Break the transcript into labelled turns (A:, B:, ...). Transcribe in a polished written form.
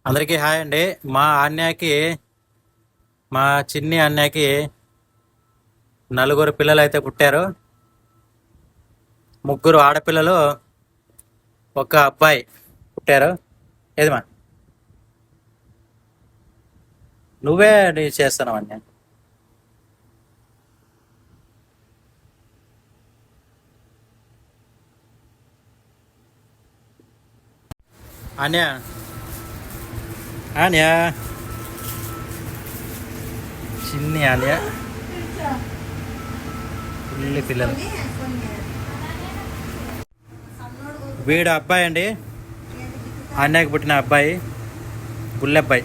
A: అందరికీ హాయ్ అండి. మా అన్నయ్యకి మా చిన్ని అన్నయ్యకి నలుగురు పిల్లలు అయితే పుట్టారు. ముగ్గురు ఆడపిల్లలు, ఒక అబ్బాయి పుట్టారు. ఏదిమా నువ్వే చేస్తున్నావు అన్నయ్య. అన్నయ్య అన్నయ్య చిన్ని అన్నయ్య పిల్లి పిల్లలు. వీడు అబ్బాయి అండి, అన్నయ్యకి పుట్టిన అబ్బాయి, బుల్లబ్బాయి.